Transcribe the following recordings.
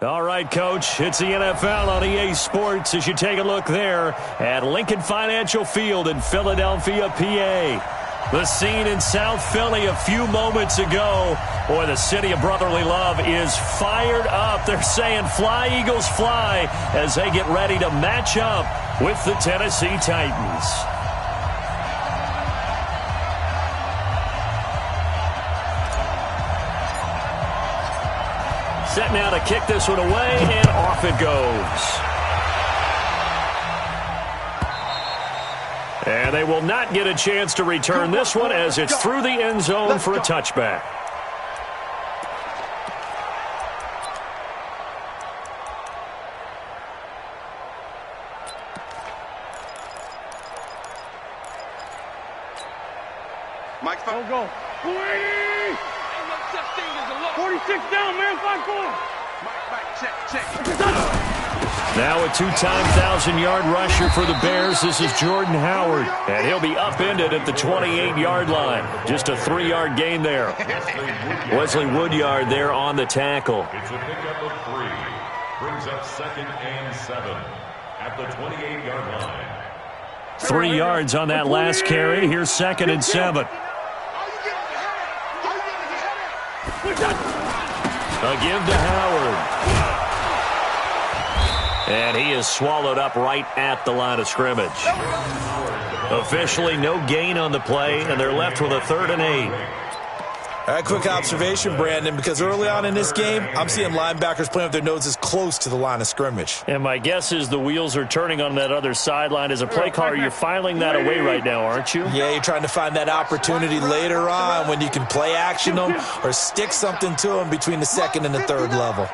All right, Coach, it's the NFL on EA Sports as you take a look there at Lincoln Financial Field in Philadelphia, PA. The scene in South Philly a few moments ago. Boy, the city of brotherly love is fired up. They're saying fly, Eagles, fly as they get ready to match up with the Tennessee Titans. Set now to kick this one away, and off it goes. And they will not get a chance to return this one as it's through the end zone for a touchback. Mike's phone. Go. 46 down, man. 5-4. Mike, check. Now a two-time 1,000-yard rusher for the Bears. This is Jordan Howard, and he'll be upended at the 28-yard line. Just a 3-yard gain there. Wesley Woodyard there on the tackle. It's a pickup of 3. Brings up 2nd and 7 at the 28-yard line. 3 yards on that last carry. Here's 2nd and 7. A give to Howard. And he is swallowed up right at the line of scrimmage. Officially no gain on the play, and they're left with a 3rd and 8. All right, quick observation, Brandon, because early on in this game, I'm seeing linebackers playing with their noses close to the line of scrimmage. And my guess is the wheels are turning on that other sideline. As a play caller, you're filing that away right now, aren't you? Yeah, you're trying to find that opportunity later on when you can play action them or stick something to them between the 2nd and the 3rd level.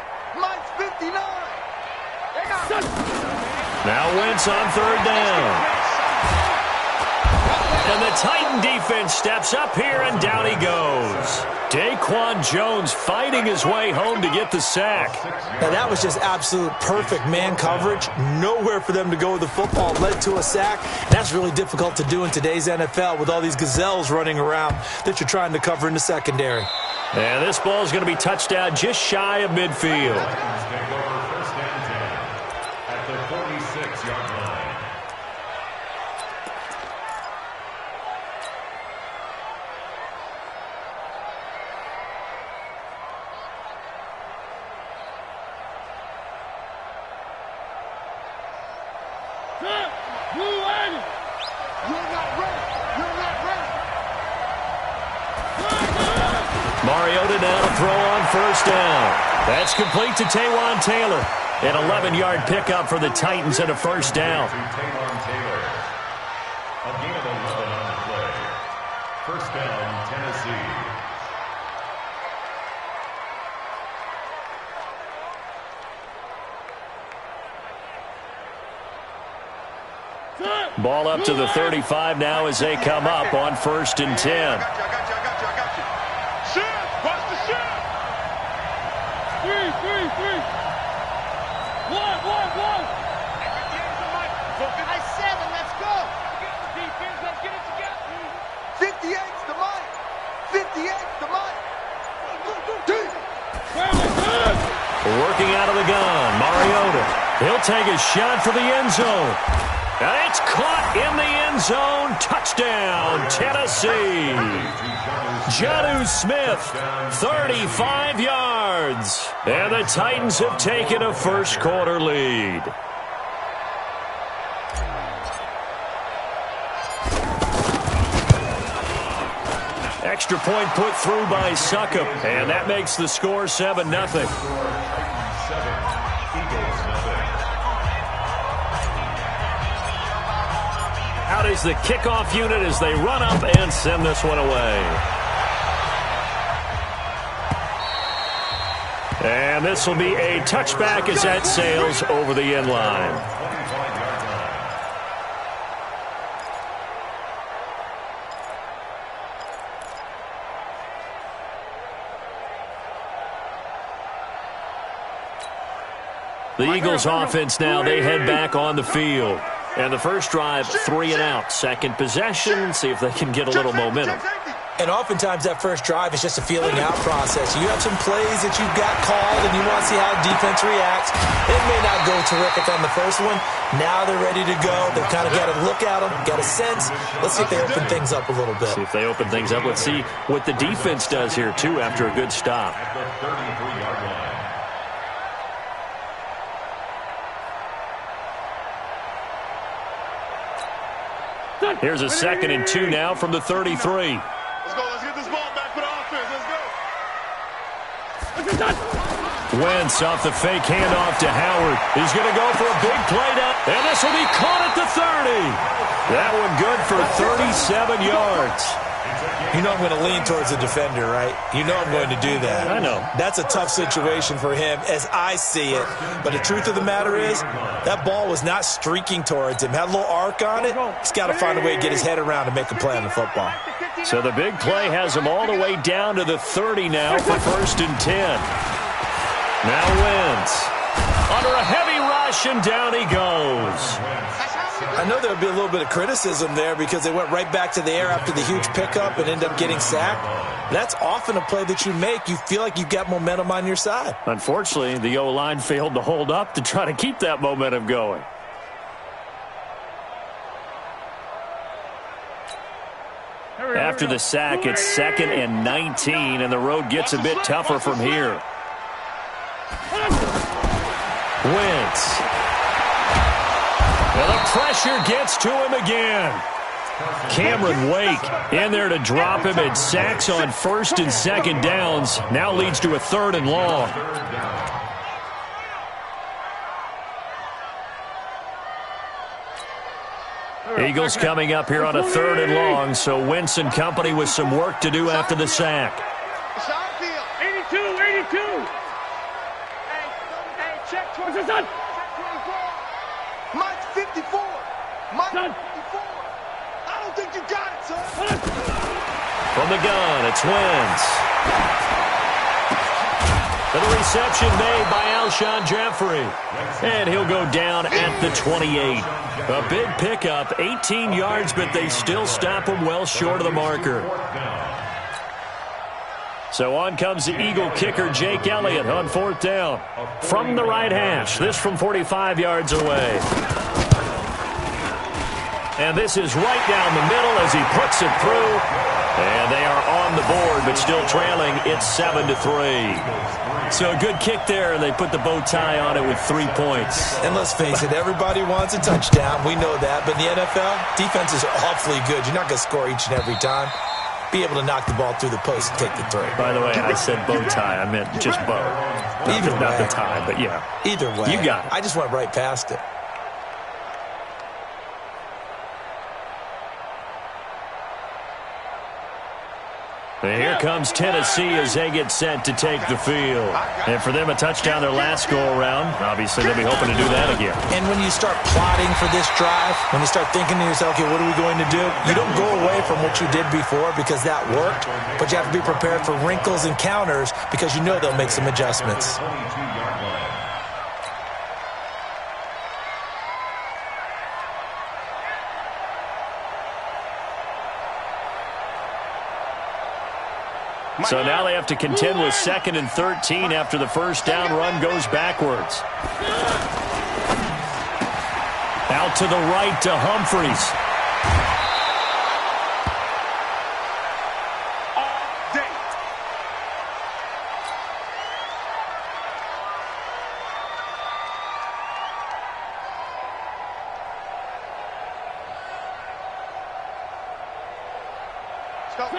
Now Wentz on 3rd down. And the Titan defense steps up here, and down he goes. Daquan Jones fighting his way home to get the sack. Now, that was just absolute perfect man coverage. Nowhere for them to go with the football. Led to a sack. That's really difficult to do in today's NFL with all these gazelles running around that you're trying to cover in the secondary. And this ball is going to be touched down just shy of midfield. Mariota now to throw on 1st down. That's complete to Taywan Taylor. An 11-yard pickup for the Titans and a 1st down. Taywan Taylor. A gain of 11 on the play. 1st down, Tennessee. Ball up to the 35 now as they come up on 1st and 10. I got you. Shift! Watch the shift! 3. 1. I said it, let's go! Get the defense, let's get it together. 58's the Mike! 58's the Mike! Working out of the gun, Mariota. He'll take a shot for the end zone. And it's caught in the end zone. Touchdown, Tennessee. Jonnu Smith, 35 yards. And the Titans have taken a first-quarter lead. Extra point put through by Succop, and that makes the score 7-0. Out is the kickoff unit as they run up and send this one away. And this will be a touchback as that sails over the end line. The Eagles offense now, they head back on the field. And the first drive, 3 and out. Second possession, see if they can get a little momentum. And oftentimes that first drive is just a feeling out process. You have some plays that you've got called and you want to see how defense reacts. It may not go terrific on the first one. Now they're ready to go. They've kind of got to look at them, got a sense. Let's see if they open things up a little bit. See if they open things up. Let's see what the defense does here, too, after a good stop. At the 33-yard line. Here's a 2nd and 2 now from the 33. Let's go. Let's get this ball back for the offense. Let's go. Wentz off the fake handoff to Howard. He's going to go for a big play down. And this will be caught at the 30. That one good for 37 yards. You know I'm going to lean towards the defender, right? You know I'm going to do that. I know. That's a tough situation for him as I see it. But the truth of the matter is, that ball was not streaking towards him. Had a little arc on it. He's got to find a way to get his head around and make a play on the football. So the big play has him all the way down to the 30 now for 1st and 10. Now Wentz under a heavy rush, and down he goes. I know there would be a little bit of criticism there because they went right back to the air after the huge pickup and ended up getting sacked. That's often a play that you make. You feel like you've got momentum on your side. Unfortunately, the O-line failed to hold up to try to keep that momentum going. After the sack, it's 2nd and 19, and the road gets a bit tougher from here. Wentz. Well, the pressure gets to him again. Cameron Wake in there to drop him, and sacks on 1st and 2nd downs. Now leads to a 3rd and long. Eagles coming up here on a 3rd and long, so Wentz and company with some work to do after the sack. 82, 82. Hey, check 24. Mike's 54. Mike 54. I don't think you got it, son. From the gun, it's Wentz. And the reception made by Alshon Jeffrey. And he'll go down at the 28. A big pickup, 18 yards, but they still stop him well short of the marker. So on comes the Eagle kicker, Jake Elliott, on 4th down. From the right hash, this from 45 yards away. And this is right down the middle as he puts it through. And they are on the board, but still trailing. It's 7-3. So a good kick there, and they put the bow tie on it with 3 points. And let's face it, everybody wants a touchdown. We know that. But in the NFL, defense is awfully good. You're not going to score each and every time. Be able to knock the ball through the post and take the throw. By the way, I said bow tie. I meant just bow. Not the tie, but yeah. Either way. You got it. I just went right past it. And here comes Tennessee as they get set to take the field. And for them, a touchdown their last go-around. Obviously, they'll be hoping to do that again. And when you start plotting for this drive, when you start thinking to yourself, okay, what are we going to do? You don't go away from what you did before because that worked, but you have to be prepared for wrinkles and counters because you know they'll make some adjustments. So now they have to contend with 2nd and 13 after the first down run goes backwards. Out to the right to Humphries.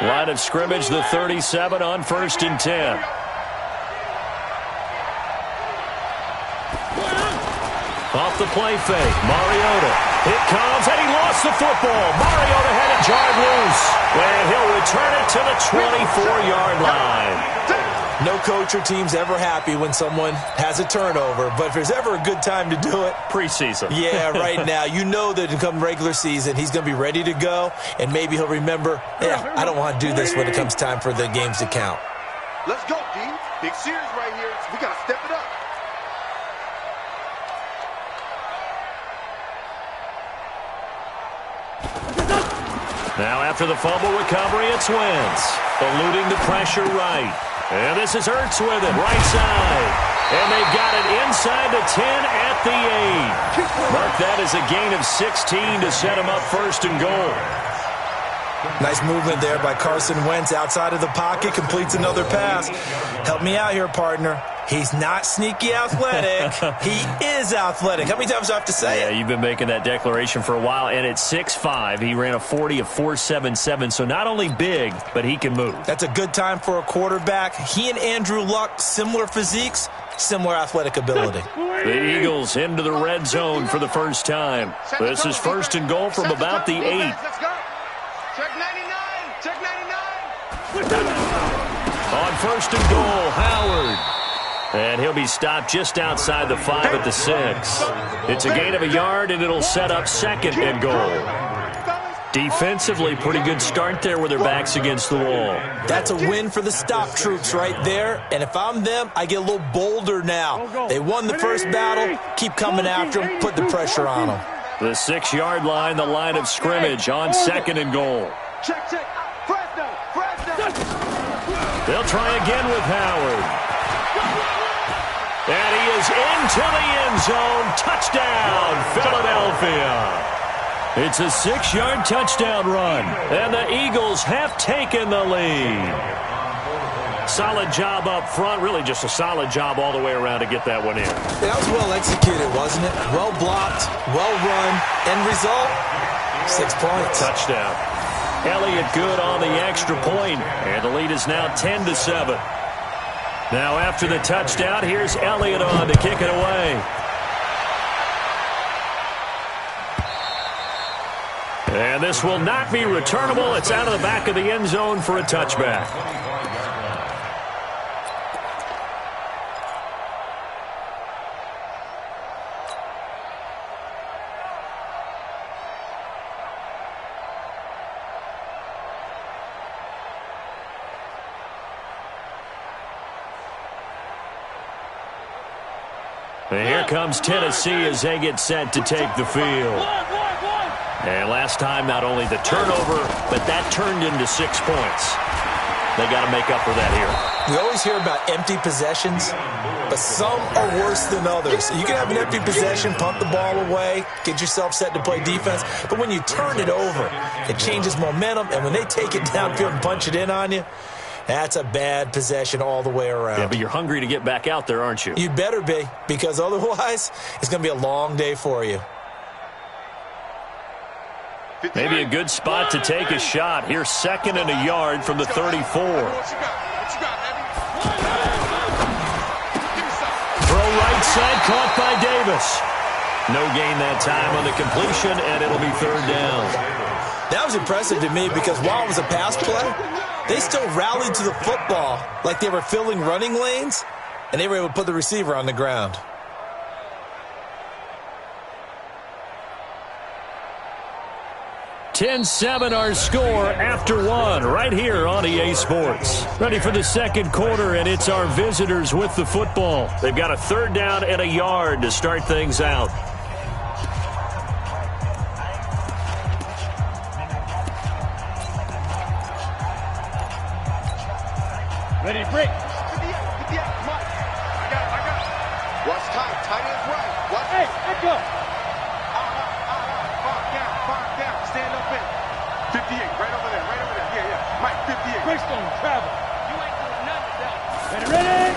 Line of scrimmage, the 37 on 1st and 10. Off the play fake, Mariota. It comes, and he lost the football. Mariota had it jarred loose. And he'll return it to the 24-yard line. No coach or team's ever happy when someone has a turnover, but if there's ever a good time to do it, preseason. Yeah, right now. You know that come regular season, he's going to be ready to go, and maybe he'll remember, yeah, I don't want to do this when it comes time for the games to count. Let's go, D. Big series right here. We got to step it up. Now after the fumble recovery, it's Wentz. Eluding the pressure right. And this is Ertz with it, right side. And they've got it inside the 10 at the 8. Mark that as a gain of 16 to set him up first and goal. Nice movement there by Carson Wentz outside of the pocket, completes another pass. Help me out here, partner. He's not sneaky athletic. He is athletic. How many times do I have to say it? Yeah, you've been making that declaration for a while. And at 6'5", he ran a 40 of 4.77. So not only big, but he can move. That's a good time for a quarterback. He and Andrew Luck, similar physiques, similar athletic ability. The Eagles into the red zone for the first time. This is first and goal from about the 8. Let's go. Check 99. Check 99. On first and goal, Howard. And he'll be stopped just outside the 5 at the 6. It's a gain of a yard, and it'll set up second and goal. Defensively, pretty good start there with their backs against the wall. That's a win for the stop troops right there. And if I'm them, I get a little bolder now. They won the first battle. Keep coming after them. Put the pressure on them. The 6-yard line, the line of scrimmage on second and goal. Check, check. Fresno, Fresno. They'll try again with Howard. And he is into the end zone. Touchdown, Philadelphia. It's a 6-yard touchdown run. And the Eagles have taken the lead. Solid job up front. Really just a solid job all the way around to get that one in. That was well executed, wasn't it? Well blocked, well run. End result, 6 points. Touchdown. Elliott good on the extra point. And the lead is now 10-7. Now after the touchdown, here's Elliott on to kick it away. And this will not be returnable. It's out of the back of the end zone for a touchback. And here comes Tennessee as they get set to take the field. And last time, not only the turnover, but that turned into 6 points. They got to make up for that here. We always hear about empty possessions, but some are worse than others. You can have an empty possession, punt the ball away, get yourself set to play defense, but when you turn it over, it changes momentum, and when they take it downfield and punch it in on you, that's a bad possession all the way around. Yeah, but you're hungry to get back out there, aren't you? You better be, because otherwise, it's going to be a long day for you. Maybe a good spot to take a shot. Here's second and a yard from the 34. Throw right side, caught by Davis. No gain that time on the completion, and it'll be third down. That was impressive to me because while it was a pass play, they still rallied to the football like they were filling running lanes, and they were able to put the receiver on the ground. (10-7) our score after one right here on EA Sports. Ready for the second quarter, and it's our visitors with the football. They've got a third down and a yard to start things out. Ready to break. I got it. Watch tight. Tight is right. Watch. Hey, let's go. Farm down. Stand up in. 58. Right over there. Right over there. Yeah. Mike, 58. Greystone, travel. You ain't doing nothing else. Ready?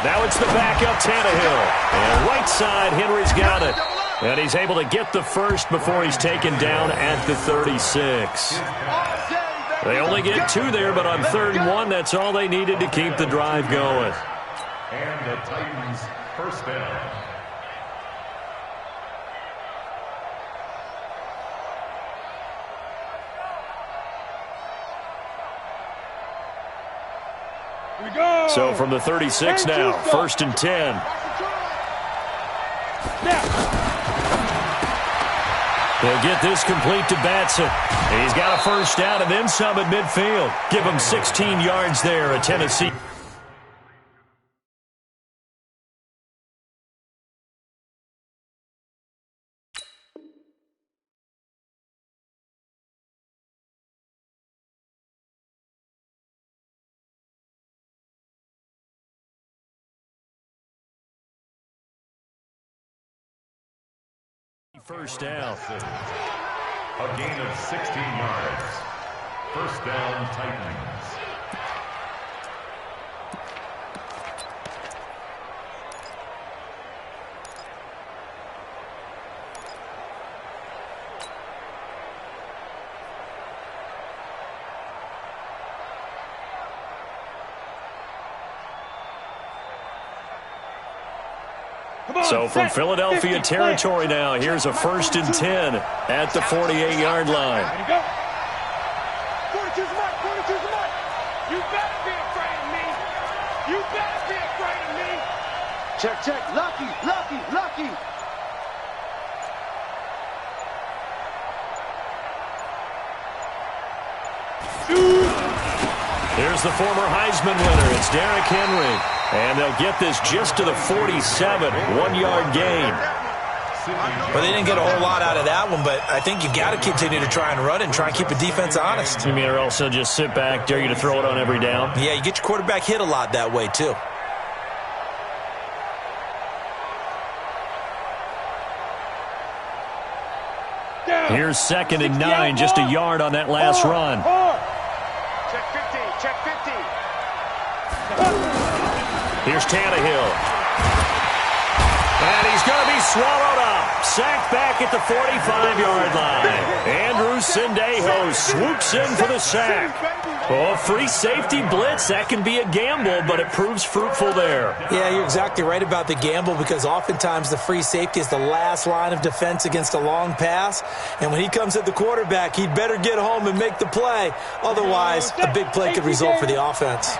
Now it's the backup Tannehill. And right side, Henry's got it. And he's able to get the first before he's taken down at the 36. They only get 2 there, but on 3rd and 1, that's all they needed to keep the drive going. And the Titans first down. Here we go. So from the 36 now, 1st and 10. Snap. They'll get this complete to Batson. He's got a first down and then some at midfield. Give him 16 yards there at Tennessee. First down. A gain of 16 yards. First down, Titans. So from Philadelphia territory now, here's a 1st and 10 at the 48-yard line. Ready to go. 42's mark, 42's mark. You better be afraid of me. You better be afraid of me. Check, check. Lucky, lucky, lucky. Here's the former Heisman winner. It's Derrick Henry. And they'll get this just to the 47, 1-yard gain. Well, they didn't get a whole lot out of that one, but I think you got to continue to try and run and try and keep the defense honest. You mean, or also just sit back, dare you to throw it on every down? Yeah, you get your quarterback hit a lot that way, too. Here's 2nd and 9, just a yard on that last run. Check 15, check 15. Here's Tannehill. And he's going to be swallowed up. Sacked back at the 45-yard line. Andrew Sendejo swoops in for the sack. Oh, free safety blitz. That can be a gamble, but it proves fruitful there. Yeah, you're exactly right about the gamble because oftentimes the free safety is the last line of defense against a long pass. And when he comes at the quarterback, he'd better get home and make the play. Otherwise, a big play could result for the offense.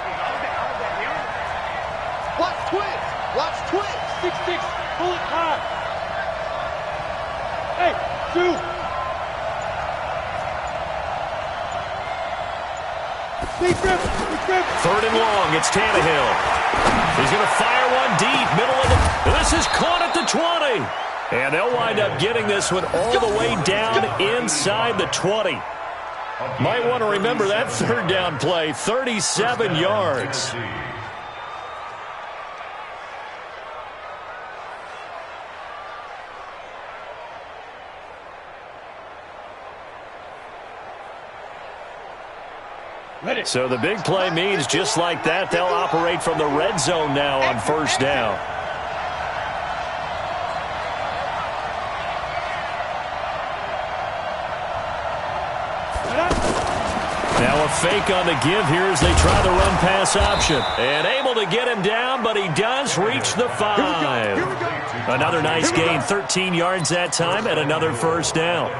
Watch twist. Watch twist. 6-6. Pull it high. Hey, 2. Big grip. 3rd and long. It's Tannehill. He's going to fire one deep. Middle of the... This is caught at the 20. And they'll wind up getting this one all the way down inside the 20. Might want to remember that 3rd down play. 37 yards. So the big play means just like that, they'll operate from the red zone now on 1st down. Now a fake on the give here as they try the run-pass option. And able to get him down, but he does reach the 5. Another nice gain, 13 yards that time, and another 1st down.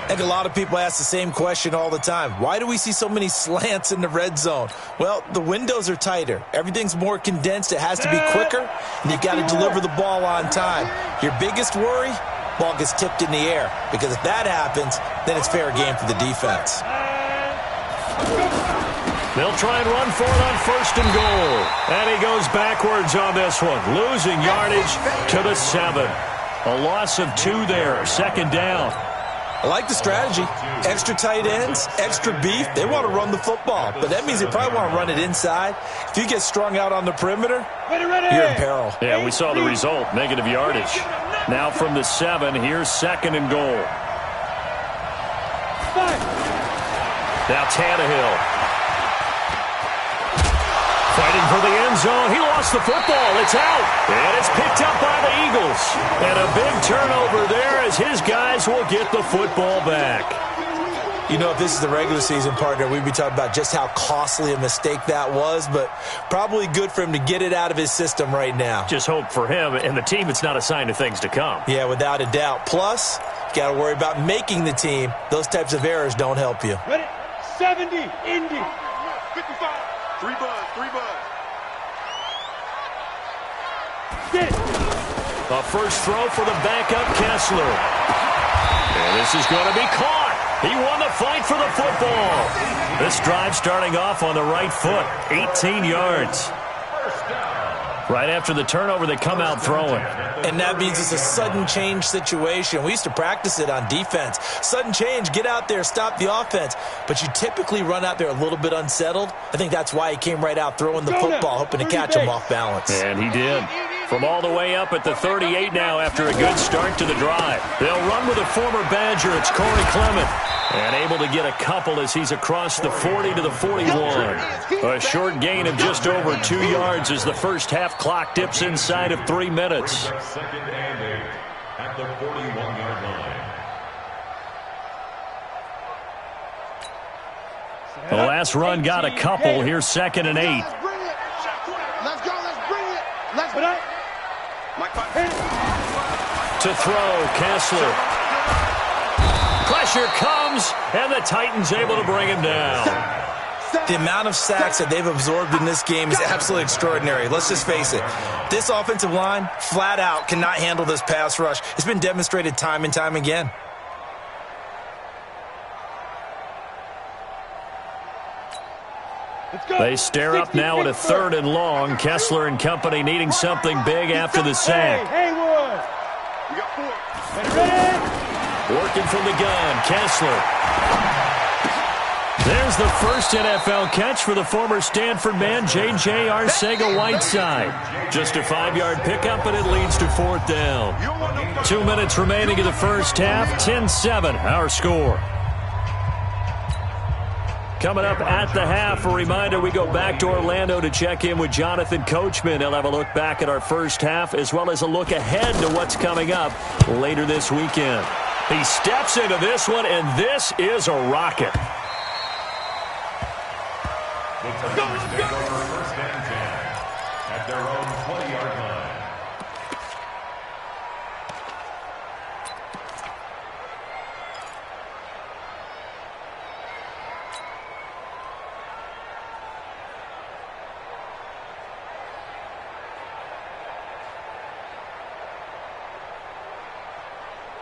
I think a lot of people ask the same question all the time. Why do we see so many slants in the red zone? Well, the windows are tighter. Everything's more condensed. It has to be quicker, and you've got to deliver the ball on time. Your biggest worry, ball gets tipped in the air, because if that happens, then it's fair game for the defense. They'll try and run for it on 1st and goal. And he goes backwards on this one, losing yardage to the 7. A loss of 2 there, 2nd down. I like the strategy. Extra tight ends, extra beef. They want to run the football, but that means they probably want to run it inside. If you get strung out on the perimeter, you're in peril. Yeah, we saw the result, negative yardage. Now from the 7, here's 2nd and goal. Now Tannehill. Fighting for the end zone. He lost the football. It's out. And it's picked up by the Eagles. And a big turnover there as his guys will get the football back. You know, if this is the regular season, partner, we'd be talking about just how costly a mistake that was, but probably good for him to get it out of his system right now. Just hope for him and the team it's not a sign of things to come. Yeah, without a doubt. Plus, you got to worry about making the team. Those types of errors don't help you. Ready? 70, Indy. 55. 3 buzz. Get it. A first throw for the backup Kessler. And this is going to be caught. He won the fight for the football. This drive starting off on the right foot. 18 yards. Right after the turnover, they come out throwing. And that means it's a sudden change situation. We used to practice it on defense. Sudden change, get out there, stop the offense. But you typically run out there a little bit unsettled. I think that's why he came right out throwing the football, hoping to catch him off balance. And he did. From all the way up at the 38 now after a good start to the drive. They'll run with a former Badger. It's Corey Clement. And able to get a couple as he's across the 40 to the 41. A short gain of just over 2 yards as the first half clock dips inside of 3 minutes. Second and 8 at the 41-yard line. The last run got a couple. Here's second and 8. Let's go, let's bring it. Let's bring it. To throw, Kessler. Pressure comes, and the Titans able to bring him down. The amount of sacks that they've absorbed in this game is absolutely extraordinary. Let's just face it. This offensive line, flat out, cannot handle this pass rush. It's been demonstrated time and time again. They stare up now at a 3rd and long. Kessler and company needing something big after the sack. Haywood. We got 4. Ready? Working from the gun, Kessler. There's the first NFL catch for the former Stanford man, J.J. Arcega-Whiteside. Just a 5-yard pickup, and it leads to 4th down. 2 minutes remaining in the first half, 10-7, our score. Coming up at the half, a reminder, we go back to Orlando to check in with Jonathan Coachman. He'll have a look back at our first half as well as a look ahead to what's coming up later this weekend. He steps into this one, and this is a rocket. The Titans take over first and 10 at their own 20-yard line.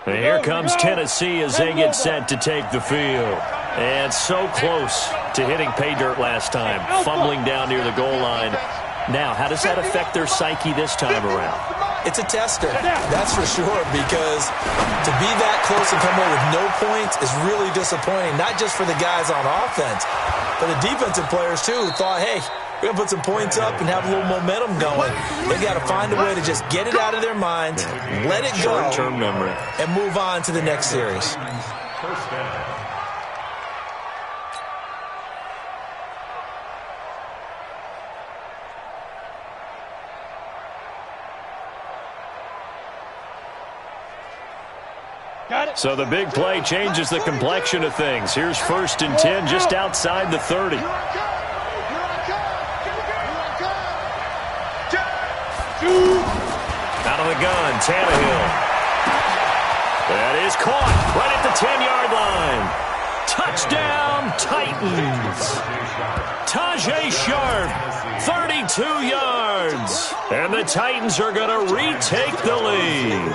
And here comes Tennessee as they get set to take the field. And so close to hitting pay dirt last time, fumbling down near the goal line. Now, how does that affect their psyche this time around? It's a tester, that's for sure, because to be that close and come away with no points is really disappointing, not just for the guys on offense, but the defensive players, too, who thought, hey, we're going to put some points up and have a little momentum going. They got to find a way to just get it out of their minds, let it go, short-term memory, and move on to the next series. First down. So the big play changes the complexion of things. Here's 1st and 10 just outside the 30. Out of the gun, Tannehill. That is caught right at the 10-yard line. Touchdown, Titans. Tajay Sharp, 32 yards. And the Titans are going to retake the lead.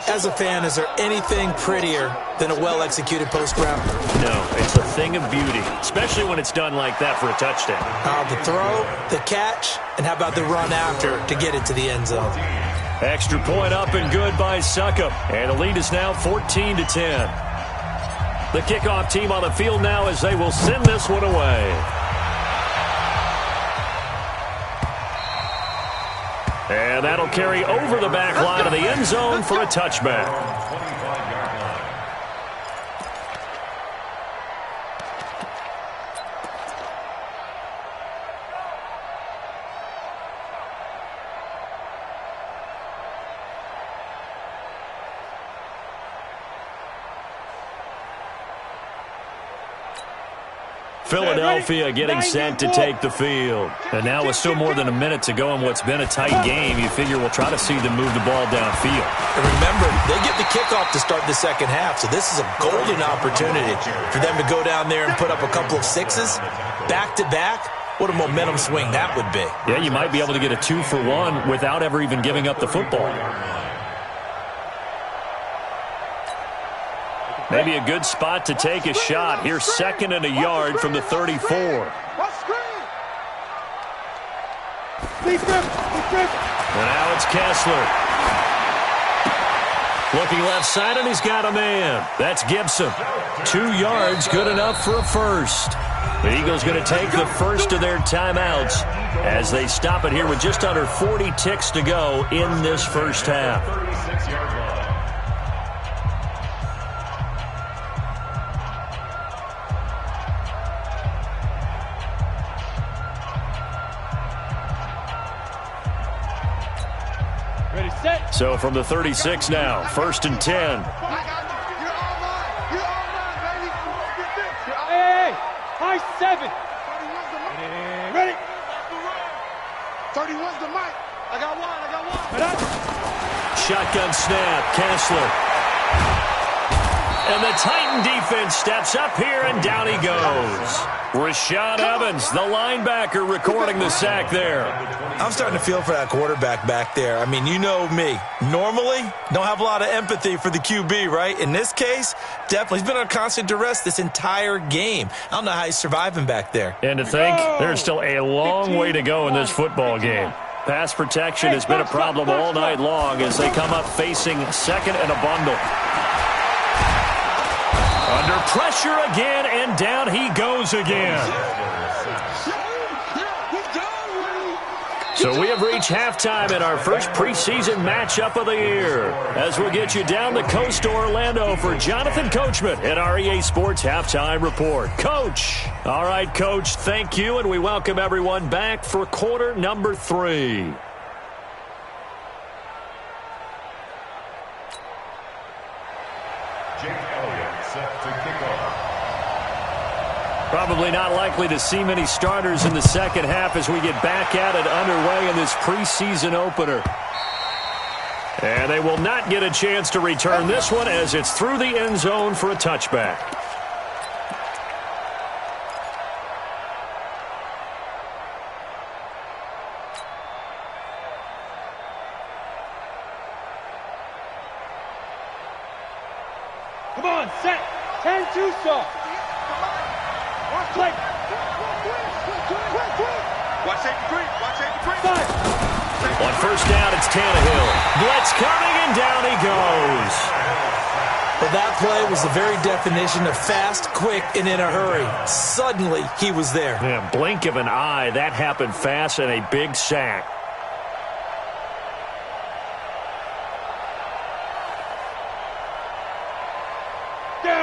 As a fan, is there anything prettier than a well-executed post route? No, it's a thing of beauty, especially when it's done like that for a touchdown. The throw, the catch, and how about the run after to get it to the end zone? Extra point up and good by Succop. And the lead is now 14-10. The kickoff team on the field now as they will send this one away. And that'll carry over the back line of the end zone for a touchback. 25-yard line. Philadelphia getting set to take the field. And now with still more than a minute to go in what's been a tight game, you figure we'll try to see them move the ball downfield. And remember, they get the kickoff to start the second half, so this is a golden opportunity for them to go down there and put up a couple of sixes back-to-back. What a momentum swing that would be. Yeah, you might be able to get a 2-for-1 without ever even giving up the football. Maybe a good spot to take a shot. Here's 2nd and a yard from the 34. And now it's Kessler. Looking left side, and he's got a man. That's Gibson. 2 yards, good enough for a first. The Eagles going to take the first of their timeouts as they stop it here with just under 40 ticks to go in this first half. 36-yard line. Ready, set. So from the 36 now, 1st and 10. Hey, high 7. 31's the mic. Ready. 31's the mic. I got one. Shotgun snap, Kessler. And the Titan defense steps up here, and down he goes. Rashad Evans, the linebacker, recording the sack there. I'm starting to feel for that quarterback back there. I mean, you know me. Normally, don't have a lot of empathy for the QB, right? In this case, definitely. He's been on constant duress this entire game. I don't know how he's surviving back there. And to think, there's still a long way to go in this football game. Pass protection has been a problem all night long as they come up facing second and a bundle. Under pressure again, and down he goes again. So we have reached halftime in our first preseason matchup of the year. As we'll get you down the coast to Orlando for Jonathan Coachman at our EA Sports Halftime Report. Coach. All right, Coach, thank you, and we welcome everyone back for quarter number 3. Probably not likely to see many starters in the second half as we get back at it underway in this preseason opener. And they will not get a chance to return this one as it's through the end zone for a touchback. Come on, set. 10-2 soft. Quick. Watch safety green. On first down, it's Tannehill. Blitz coming, and down he goes. But that play was the very definition of fast, quick, and in a hurry. Suddenly, he was there. Yeah, blink of an eye, that happened fast, and a big sack.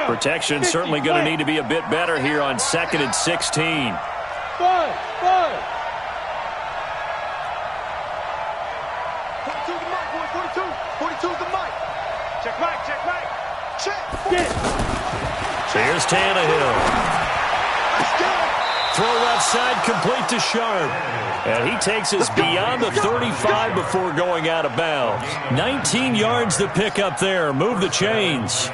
Protection certainly going to need to be a bit better here on 2nd and 16. Five. 42's the mic, boy. 42's the mic. Check mic. Get. Here's Tannehill. Throw left side, complete to Sharp. And he takes us beyond the 35 before going out of bounds. 19 yards to pick up there. Move the chains.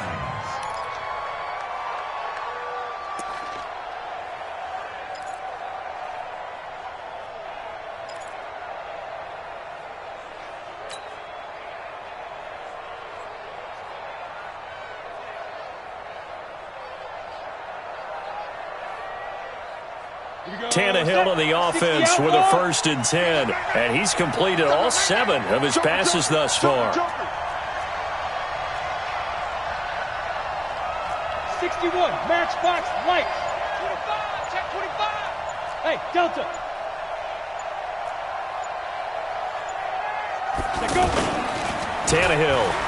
Tannehill on the offense with a 1st and 10. And he's completed all 7 of his passes thus far. 61, matchbox lights. 25, check 25. Hey, Delta. Let go. Tannehill.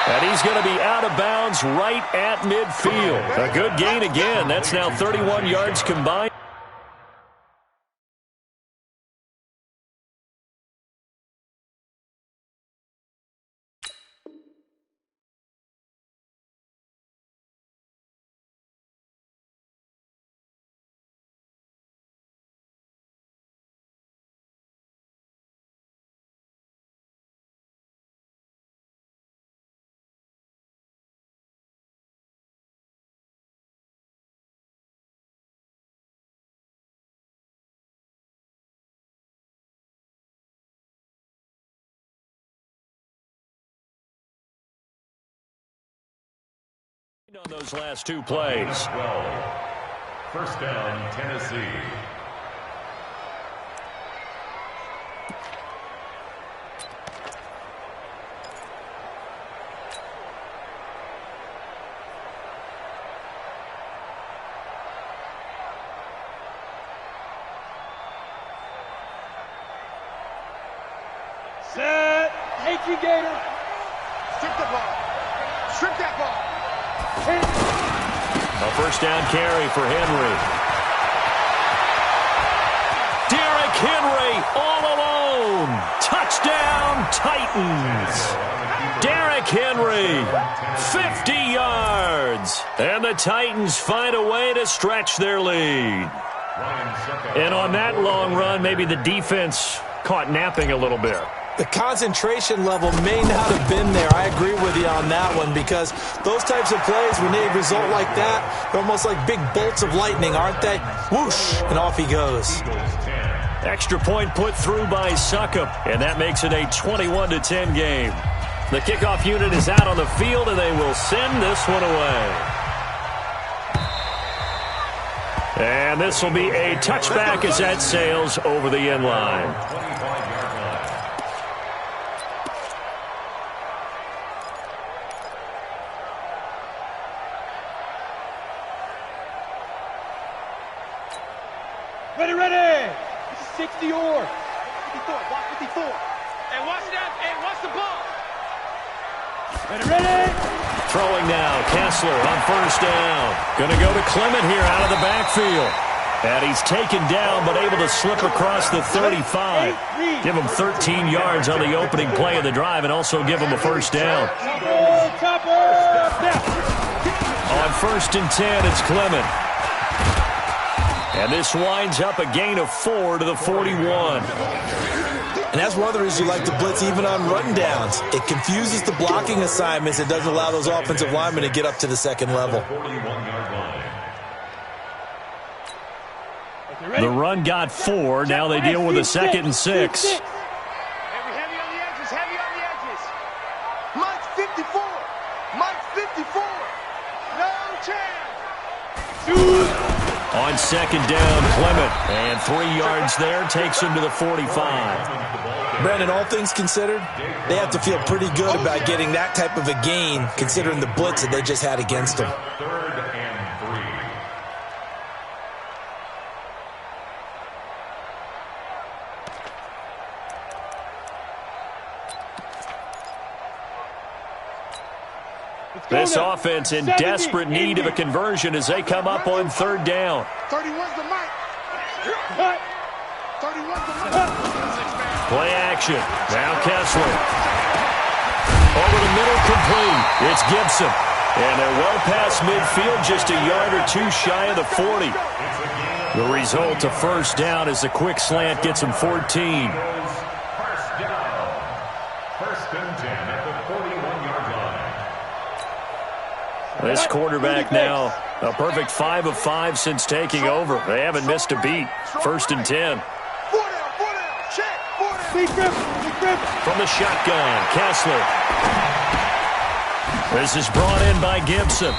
And he's going to be out of bounds right at midfield. A good gain again. That's now 31 yards combined. On those last 2 plays. 12. First down, Tennessee. H.E. Gator. Strip the ball. Strip that ball. A first down carry for Henry. Derrick Henry all alone. Touchdown, Titans. Derrick Henry, 50 yards. And the Titans find a way to stretch their lead. And on that long run, maybe the defense caught napping a little bit. The concentration level may not have been there. I agree with you on that one, because those types of plays, when they result like that, they're almost like big bolts of lightning, aren't they? Whoosh, and off he goes. Extra point put through by Succop, and that makes it a 21-10 game. The kickoff unit is out on the field, and they will send this one away. And this will be a touchback as that sails over the end line. Ready. This is 60 or. 54. Block 54. And watch that. And watch the ball. Ready. Throwing now, Kessler on first down. Going to go to Clement here out of the backfield. And he's taken down, but able to slip across the 35. Give him 13 yards on the opening play of the drive, and also give him a first down. On first and 10, it's Clement. And this winds up a gain of 4 to the 41. And that's one of the reasons you like to blitz even on rundowns. It confuses the blocking assignments. It doesn't allow those offensive linemen to get up to the second level. The run got 4. Now they deal with a 2nd and 6. Heavy on the edges. Heavy on the edges. Mike's 54. Mike's 54. No chance. On second down, Clement. And 3 yards there takes him to the 45. Brandon, all things considered, they have to feel pretty good about getting that type of a gain, considering the blitz that they just had against them. Third and 3. This offense in desperate need of a conversion as they come up on third down. 31's the mic. 31's the mic. Play action. Now Kessler. Over the middle, complete. It's Gibson. And they're well past midfield, just a yard or two shy of the 40. The result, a first down as the quick slant gets them 14. First down. First and 10 at the 41-yard line. This quarterback now, a perfect 5 of 5 since taking over. They haven't missed a beat. First and 10. 4 down. Check. 4 down. Big grip. From the shotgun, Kessler. This is brought in by Gibson.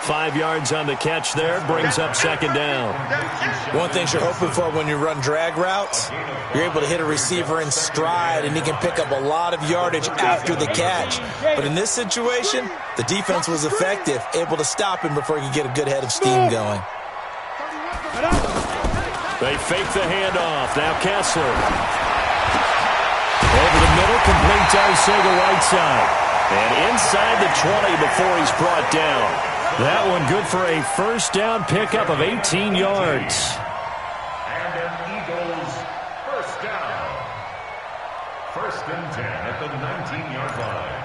5 yards on the catch there, brings up second down. One thing you're hoping for when you run drag routes, you're able to hit a receiver in stride, and he can pick up a lot of yardage after the catch. But in this situation, the defense was effective, able to stop him before he could get a good head of steam going. They fake the handoff. Now Kessler. Over the middle, complete to Arcega Whiteside. And inside the 20 before he's brought down. That one good for a first down pickup of 18 yards. And an Eagles first down. First and 10 at the 19-yard line.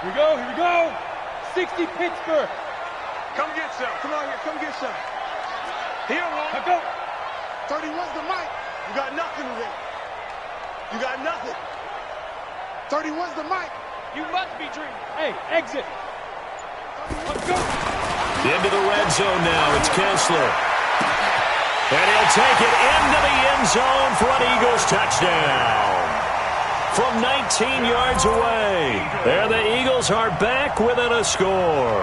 Here we go. 60 Pittsburgh. Come get some. Come on here. Come get some. Here, one. Now go. 31's the mic. You got nothing today. You got nothing. 31's the mic. You must be dreaming. Hey, exit. Let's go. Into the red zone now. It's Kessler. And he'll take it into the end zone for an Eagles touchdown. From 19 yards away. There the Eagles are back within a score.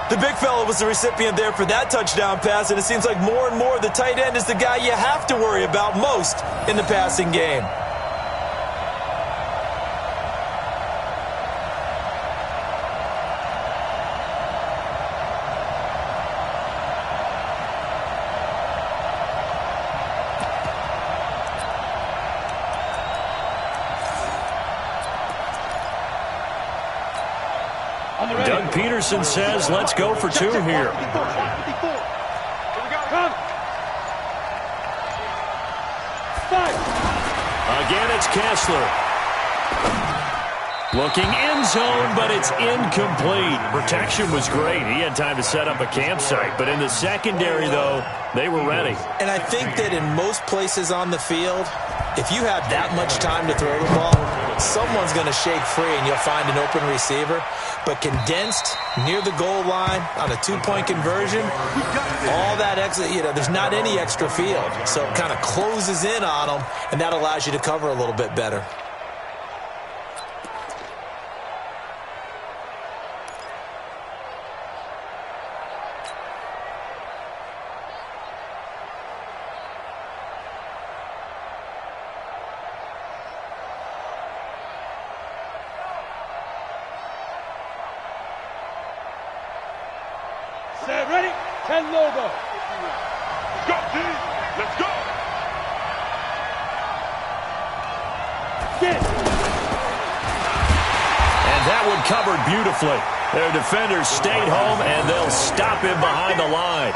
The big fella was the recipient there for that touchdown pass, and it seems like more and more the tight end is the guy you have to worry about most in the passing game. Peterson says, let's go for two here. Again, it's Kessler. Looking end zone, but it's incomplete. Protection was great. He had time to set up a campsite. But in the secondary, though, they were ready. And I think that in most places on the field, if you have that much time to throw the ball, someone's going to shake free and you'll find an open receiver. But condensed near the goal line on a two-point conversion, all that extra, there's not any extra field. So it kind of closes in on them, and that allows you to cover a little bit better. Set, ready? 10 Lobo. Let's go, D. Let's go. Get. And that one covered beautifully. Their defenders stayed home, and they'll stop him behind the line.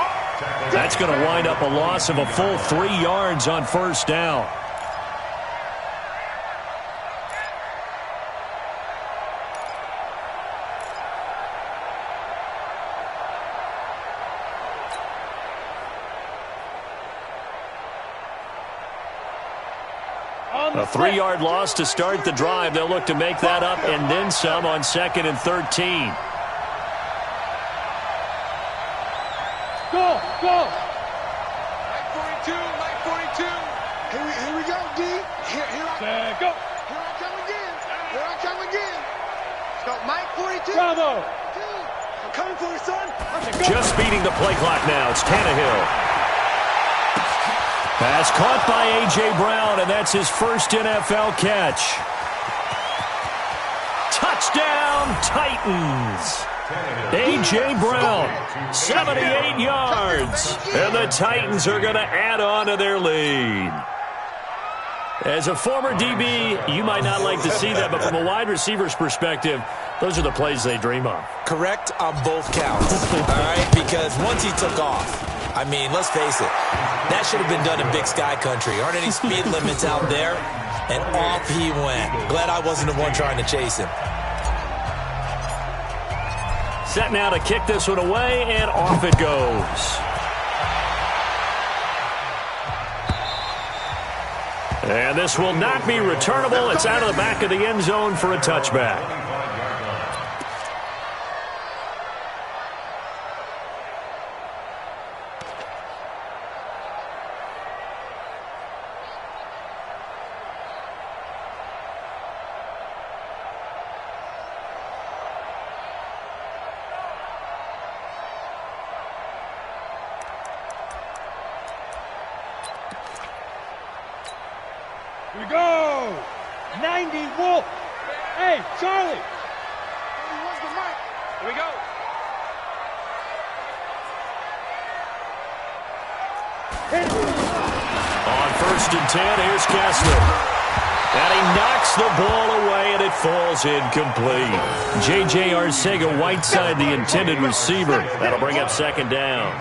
That's going to wind up a loss of a full 3 yards on first down. A 3-yard loss to start the drive. They'll look to make that up and then some on 2nd and 13. Go, go. Mike 42, Mike 42. Here we go, D. Here I Go. come again. Here I come again. So Mike 42. Bravo. I'm coming for you, son. Just beating the play clock now. It's Tannehill. Pass caught by A.J. Brown, and that's his first NFL catch. Touchdown, Titans. A.J. Brown, 78 yards. And the Titans are going to add on to their lead. As a former DB, you might not like to see that, but from a wide receiver's perspective, those are the plays they dream of. Correct on both counts, all right? Because once he took off, I mean, let's face it, that should have been done in Big Sky Country. Aren't any speed limits out there? And off he went. Glad I wasn't the one trying to chase him. Set now to kick this one away, and off it goes. And this will not be returnable. It's out of the back of the end zone for a touchback. Here we go. 90 Wolf. Hey, Charlie. Where's the mic? Here we go. Hit it. On 1st and 10, here's Kessler. And he knocks the ball away, and it falls incomplete. J.J. Arcega-Whiteside, the intended receiver. That'll bring up 2nd down.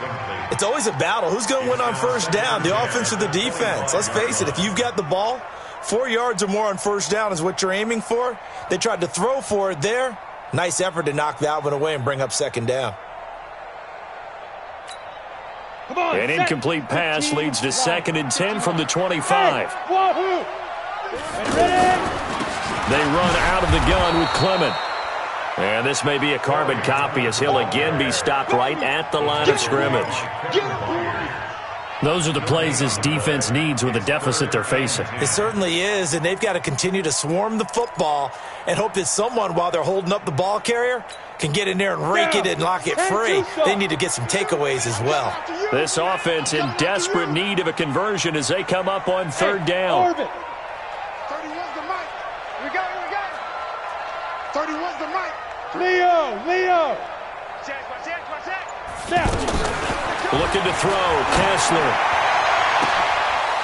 It's always a battle. Who's going to win on first down, the offense or the defense? Let's face it, if you've got the ball, 4 yards or more on first down is what you're aiming for. They tried to throw for it there. Nice effort to knock that one away and bring up 2nd down. Come on, An incomplete pass leads to 2nd and 10 from the 25. Hey, wahoo. Ready? They run out of the gun with Clement. And this may be a carbon copy as he'll again be stopped right at the line of scrimmage. Those are the plays this defense needs with the deficit they're facing. It certainly is, and they've got to continue to swarm the football and hope that someone, while they're holding up the ball carrier, can get in there and rake it and lock it free. They need to get some takeaways as well. This offense in desperate need of a conversion as they come up on 3rd down. 31's the mic. Here we go. 31's the mic. Leo. Snap. Looking to throw, Kessler.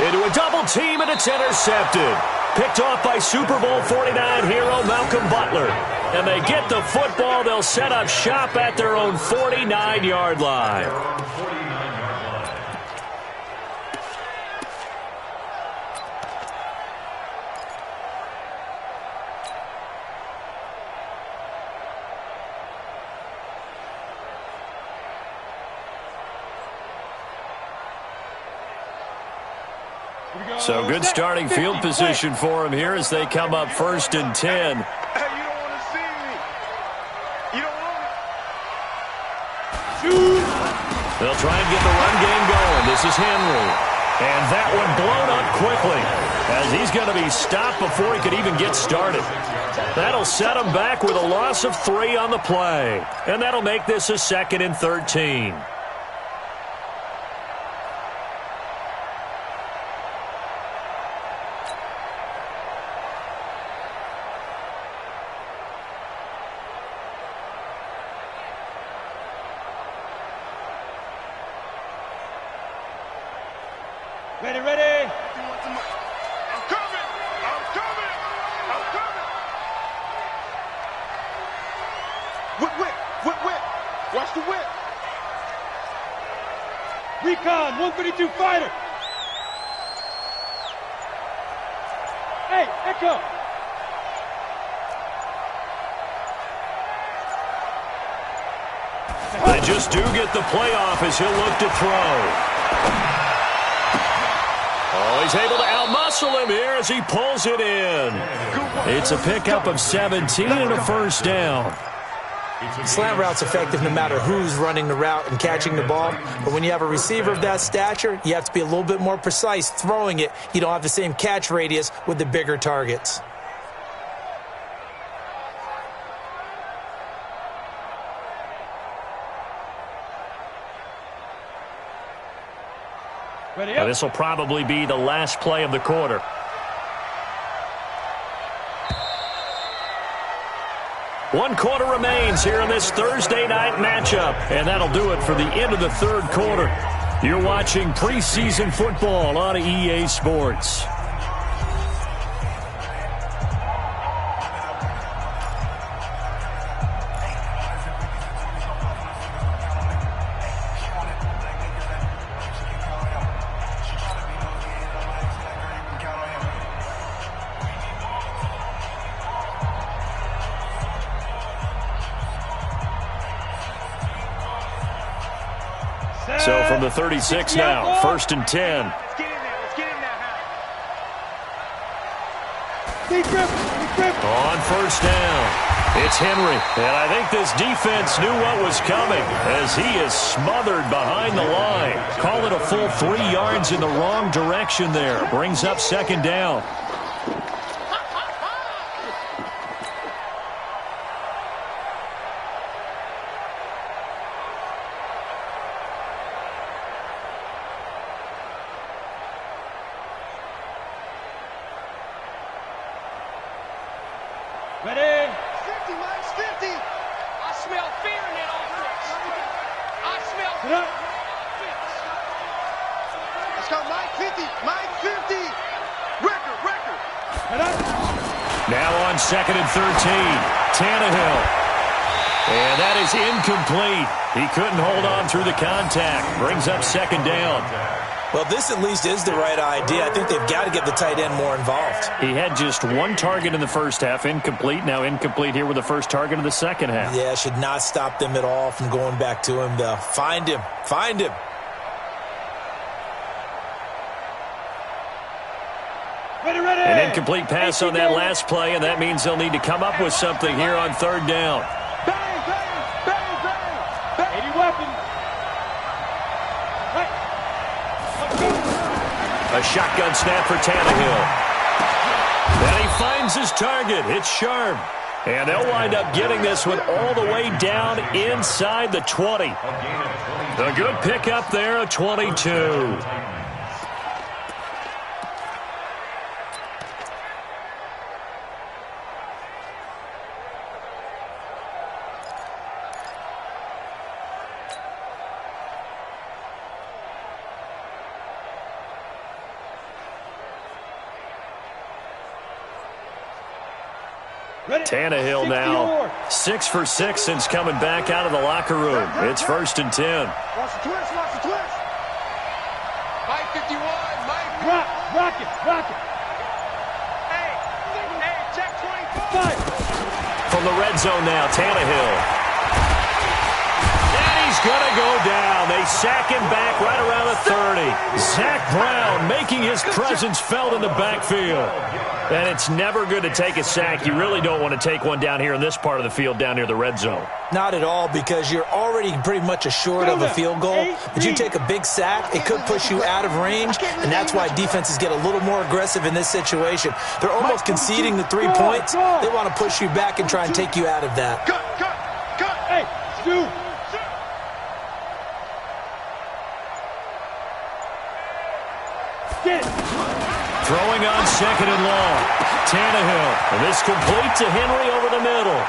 Into a double team, and it's intercepted. Picked off by Super Bowl 49 hero Malcolm Butler. And they get the football. They'll set up shop at their own 49-yard line. So good starting field position for him here as they come up 1st and 10. Hey, you don't want to see me. You don't want it. They'll try and get the run game going. This is Henry. And that one blown up quickly as he's going to be stopped before he could even get started. That'll set him back with a loss of 3 on the play. And that'll make this a 2nd and 13. Ready, ready. I'm coming. I'm coming. I'm coming. Whip. Watch the whip. Recon, 132 fighter. Hey, Echo. They just do get the playoff as he'll look to throw. Oh, he's able to outmuscle him here as he pulls it in. It's a pickup of 17 and a 1st down. Slant route's effective no matter who's running the route and catching the ball. But when you have a receiver of that stature, you have to be a little bit more precise throwing it. You don't have the same catch radius with the bigger targets. Ready up. This will probably be the last play of the quarter. One quarter remains here in this Thursday night matchup, and that'll do it for the end of the 3rd quarter. You're watching preseason football on EA Sports. So from the 36 now, 1st and 10. Let's get in there. Let's get in there, Deep grip. On 1st down, it's Henry. And I think this defense knew what was coming as he is smothered behind the line. Call it a full 3 yards in the wrong direction there. Brings up 2nd down. Ready. 50, Mike's 50. I smell fear in that offense. I smell fear in that offense. Let's go, Mike 50. Mike 50. Record. Head up. Now on 2nd and 13, Tannehill. And that is incomplete. He couldn't hold on through the contact. Brings up 2nd down. Well, this at least is the right idea. I think they've got to get the tight end more involved. He had just 1 target in the 1st half, incomplete. Now incomplete here with the 1st target of the 2nd half. Yeah, should not stop them at all from going back to him, though. Find him. Ready. An incomplete pass on that last play, and that means they'll need to come up with something here on 3rd down. Bang. 80 weapons. Right. A shotgun snap for Tannehill. And he finds his target. It's Sharp. And they'll wind up getting this one all the way down inside the 20. A good pickup there, a 22. Tannehill now 6 for 6 since coming back out of the locker room. It's 1st and 10. Watch the twist, watch the twist. Mike 51, Mike. Rock it. Hey, check 24. From the red zone now, Tannehill. And he's going to go down. They sack him back right around the 30. Zach Brown making his presence felt in the backfield. And it's never good to take a sack. You really don't want to take one down here in this part of the field down near the red zone. Not at all, because you're already pretty much assured of a field goal. But you take a big sack, it could push you out of range, and that's why defenses get a little more aggressive in this situation. They're almost conceding the 3 points. They want to push you back and try and take you out of that. Cut. Hey, Stu. Get it. Throwing on 2nd and long. Tannehill. And this complete to Henry over the middle.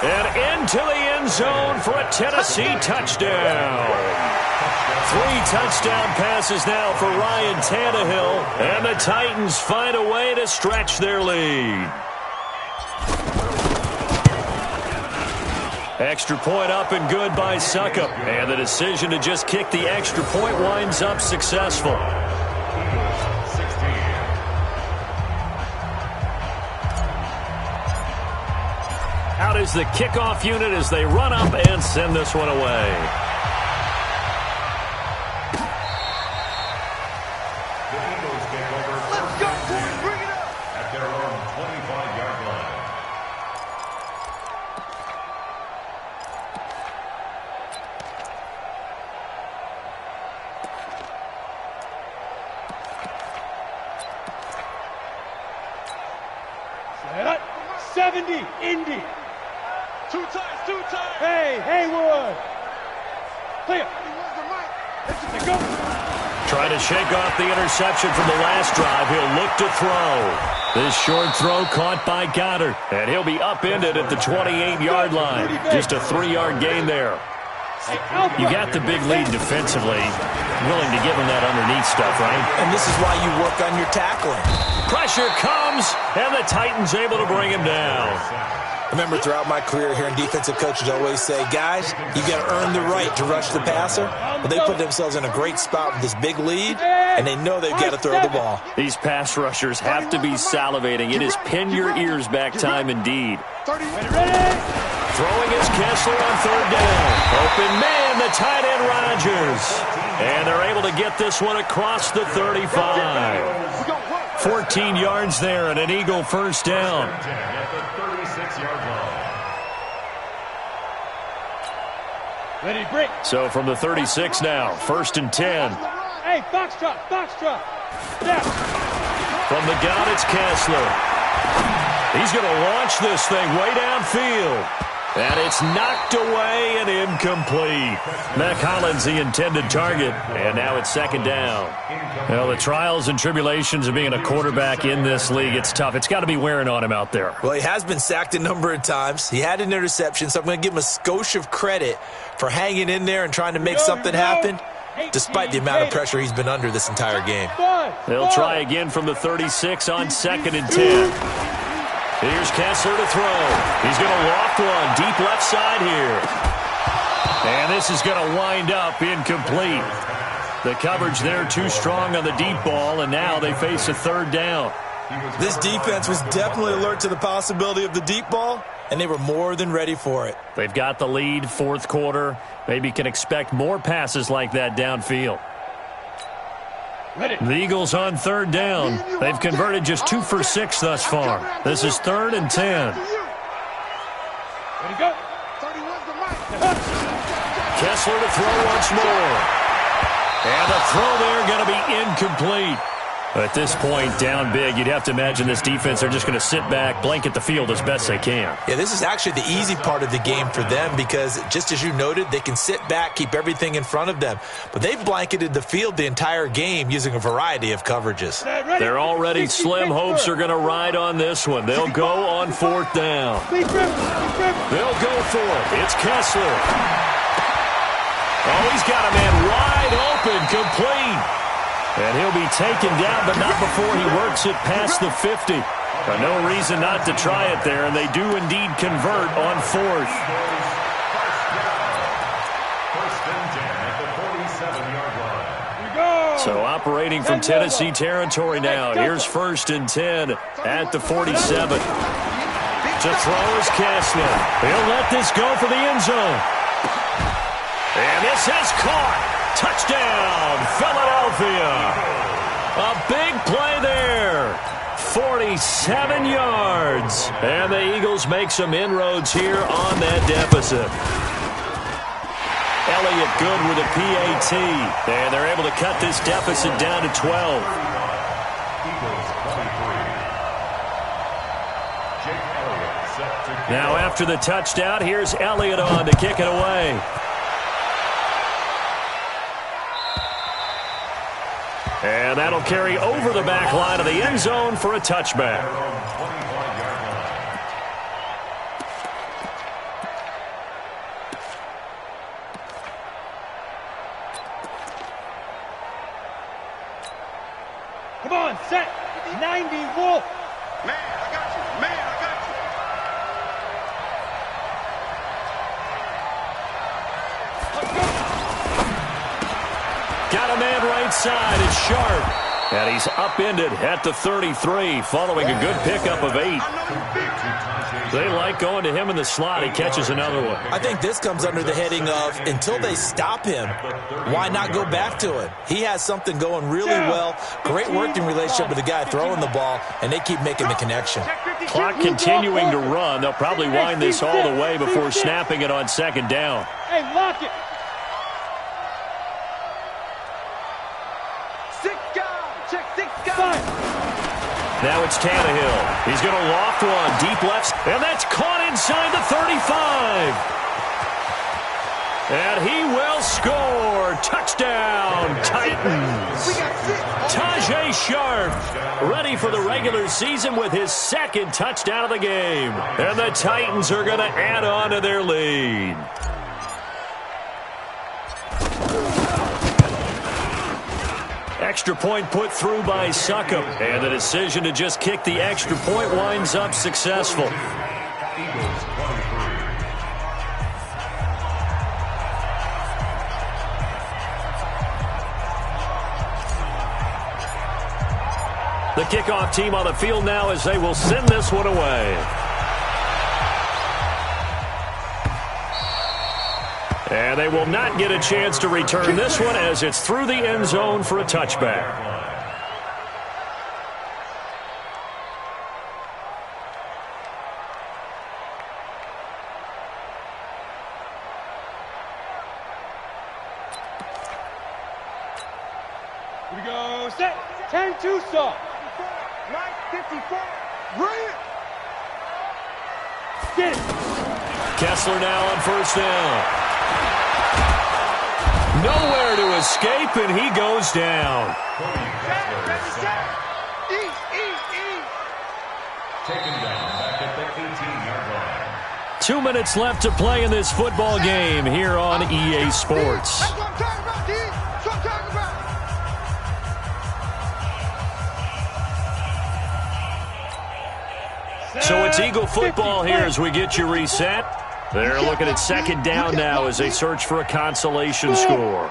And into the end zone for a Tennessee touchdown. 3 touchdown passes now for Ryan Tannehill. And the Titans find a way to stretch their lead. Extra point up and good by Suckup. And the decision to just kick the extra point winds up successful. Out is the kickoff unit as they run up and send this one away. The Eagles take over. Let's go, boys, bring it up. At their own 25-yard line. Set. 70, Indy. Two times. Hey, Haywood. Clear. Where's the mic? Let's go. Trying to shake off the interception from the last drive. He'll look to throw. This short throw caught by Goddard. And he'll be upended at the 28-yard line. Just a 3-yard gain there. You got the big lead defensively. Willing to give him that underneath stuff, right? And this is why you work on your tackling. Pressure comes, and the Titans able to bring him down. Remember, throughout my career here, defensive coaches always say, guys, you got to earn the right to rush the passer. But they put themselves in a great spot with this big lead, and they know they've got to throw the ball. These pass rushers have to be salivating. It is pin your ears back time indeed. 30. Ready? Throwing is Kessler on 3rd down. Open man, the tight end Rodgers. And they're able to get this one across the 35. 14 yards there and an Eagle 1st down. At the 36-yard line. Ready, break. So from the 36 now, 1st and 10. Hey, Foxtrot. Step. From the gun, it's Kessler. He's going to launch this thing way downfield. And it's knocked away and incomplete. Mac Hollins, the intended target. And now it's 2nd down. Well, the trials and tribulations of being a quarterback in this league, it's tough. It's got to be wearing on him out there. Well, he has been sacked a number of times. He had an interception, so I'm going to give him a skosh of credit for hanging in there and trying to make something happen, despite the amount of pressure he's been under this entire game. They'll try again from the 36 on 2nd and 10. Here's Kessler to throw. He's going to loft one deep left side here. And this is going to wind up incomplete. The coverage there too strong on the deep ball, and now they face a 3rd down. This defense was definitely alert to the possibility of the deep ball, and they were more than ready for it. They've got the lead, 4th quarter. Maybe can expect more passes like that downfield. The Eagles on 3rd down. They've converted just 2 for 6 thus far. This is 3rd and 10. Ready, go. Kessler to throw once more. And the throw there going to be incomplete. At this point, down big, you'd have to imagine this defense, they're just going to sit back, blanket the field as best they can. Yeah, this is actually the easy part of the game for them because, just as you noted, they can sit back, keep everything in front of them. But they've blanketed the field the entire game using a variety of coverages. They're already slim hopes are going to ride on this one. They'll go on 4th down. They'll go for it. It's Kessler. Oh, he's got a man wide open, complete. And he'll be taken down, but not before he works it past the 50. No reason not to try it there, and they do indeed convert on 4th. First and 10 at the 47-yard line. So operating from Tennessee territory now. Here's 1st and 10 at the 47. To throw is Kessler. He'll let this go for the end zone. And this is caught. Touchdown, Philadelphia. A big play there. 47 yards. And the Eagles make some inroads here on that deficit. Elliott good with a PAT. And they're able to cut this deficit down to 12. Now after the touchdown, here's Elliott on to kick it away. And that'll carry over the back line of the end zone for a touchback. Come on, set. 90, Wolf. Man, I got you. Man, I got you. Got a man right side. It's Sharp. And he's upended at the 33 following a good pickup of 8. They like going to him in the slot. He catches another one. I think this comes under the heading of until they stop him, why not go back to it? He has something going really well. Great working relationship with the guy throwing the ball, and they keep making the connection. Clock continuing to run. They'll probably wind this all the way before snapping it on 2nd down. Hey, lock it. 6 guys. Check 6 guys. Now it's Tannehill. He's going to loft one deep left, and that's caught inside the 35. And he will score. Touchdown, Titans. Tajay Sharp ready for the regular season with his 2nd touchdown of the game. And the Titans are going to add on to their lead. Extra point put through by Succop. And the decision to just kick the extra point winds up successful. The kickoff team on the field now as they will send this one away. And they will not get a chance to return this one as it's through the end zone for a touchback. Here we go, set. 10-2 saw. Mike 54. Bring it. Get it. Kessler now on 1st down. Nowhere to escape, and he goes down. Taken down back at the 18-yard line. 2 minutes left to play in this football game here on EA Sports. That's what I'm talking about, D. That's what I'm talking about. So it's Eagle football here as we get you reset. They're looking at 2nd down now as they search for a consolation score.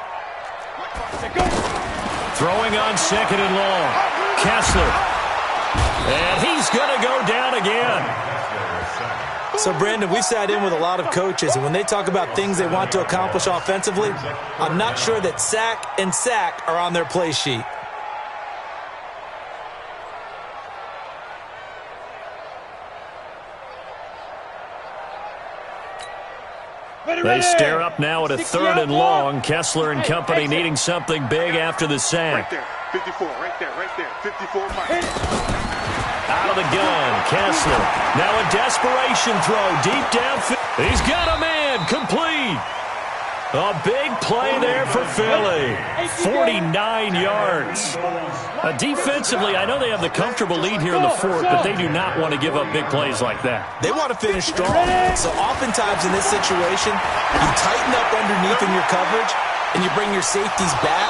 Throwing on 2nd and long. Kessler. And he's going to go down again. So, Brandon, we've sat in with a lot of coaches, and when they talk about things they want to accomplish offensively, I'm not sure that sack and sack are on their play sheet. They stare up now at a 3rd and long. Kessler and company needing something big after the sack. Right there. 54. Right there. 54. Mike. Out of the gun, Kessler. Now a desperation throw deep downfield. He's got a man, complete. A big play there for Philly. 49 yards. Defensively, I know they have the comfortable lead here in the 4th, but they do not want to give up big plays like that. They want to finish strong. So oftentimes in this situation, you tighten up underneath in your coverage, and you bring your safeties back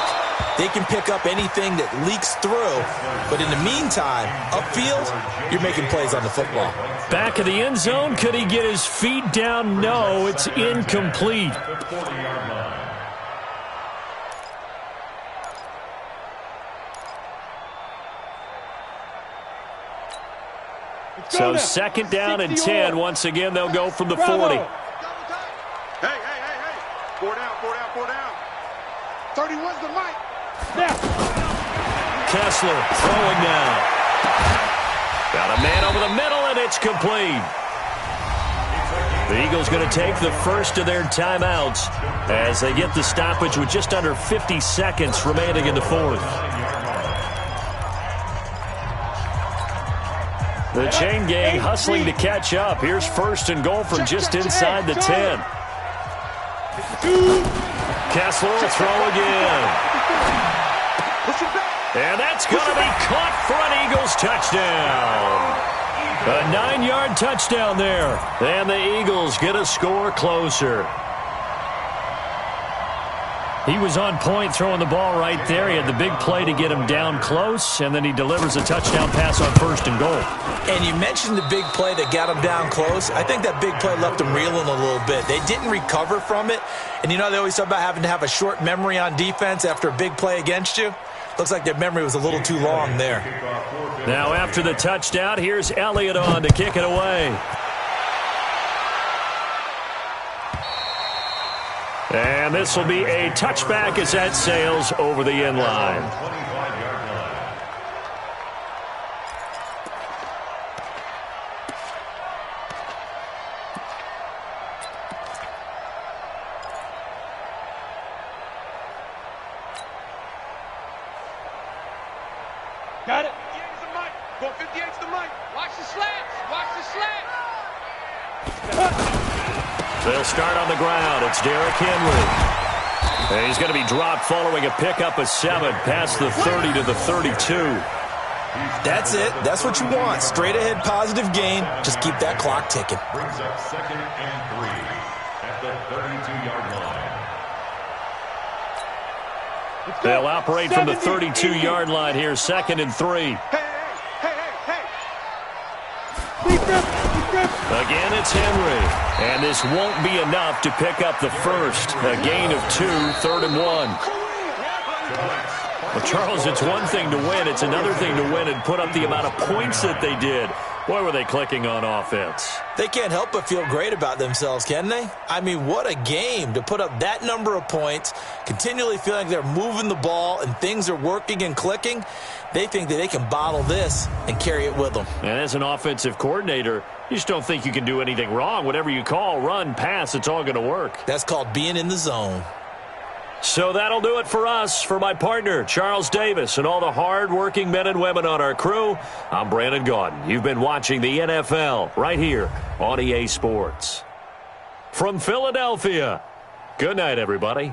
They can pick up anything that leaks through. But in the meantime, upfield, you're making plays on the football. Back of the end zone, could he get his feet down? No, it's incomplete. So second down and 10. Once again, they'll go from the 40. Hey. 4 down. 31's the mic. Kessler throwing now. Got a man over the middle, and it's complete. The Eagles going to take the first of their timeouts as they get the stoppage with just under 50 seconds remaining in the fourth. The chain gang hustling to catch up. Here's first and goal from just inside the 10. Kessler will throw again. And that's going to be caught for an Eagles touchdown. A 9-yard touchdown there. And the Eagles get a score closer. He was on point throwing the ball right there. He had the big play to get him down close, and then he delivers a touchdown pass on first and goal. And you mentioned the big play that got him down close. I think that big play left him reeling a little bit. They didn't recover from it. And you know, they always talk about having to have a short memory on defense after a big play against you. Looks like their memory was a little too long there. Now after the touchdown, here's Elliott on to kick it away. And this will be a touchback as that sails over the end line. Got it. 58's the mic. Go 58's the mic. Watch the slants. Watch the slants. They'll start on the ground. It's Derrick Henry. And he's going to be dropped following a pickup of 7 past the 30 to the 32. That's it. That's what you want. Straight ahead positive gain. Just keep that clock ticking. Brings up second and 3 at the 32-yard line. They'll operate from the 32-yard line here. Second and 3. Hey. Again, it's Henry. And this won't be enough to pick up the first. A gain of 2, 3rd and 1. Well, Charles, it's one thing to win. It's another thing to win and put up the amount of points that they did. Boy, were they clicking on offense. They can't help but feel great about themselves, can they? I mean, what a game to put up that number of points, continually feeling like they're moving the ball and things are working and clicking. They think that they can bottle this and carry it with them. And as an offensive coordinator, you just don't think you can do anything wrong. Whatever you call, run, pass, it's all going to work. That's called being in the zone. So that'll do it for us. For my partner, Charles Davis, and all the hard-working men and women on our crew, I'm Brandon Gaudin. You've been watching the NFL right here on EA Sports. From Philadelphia, good night, everybody.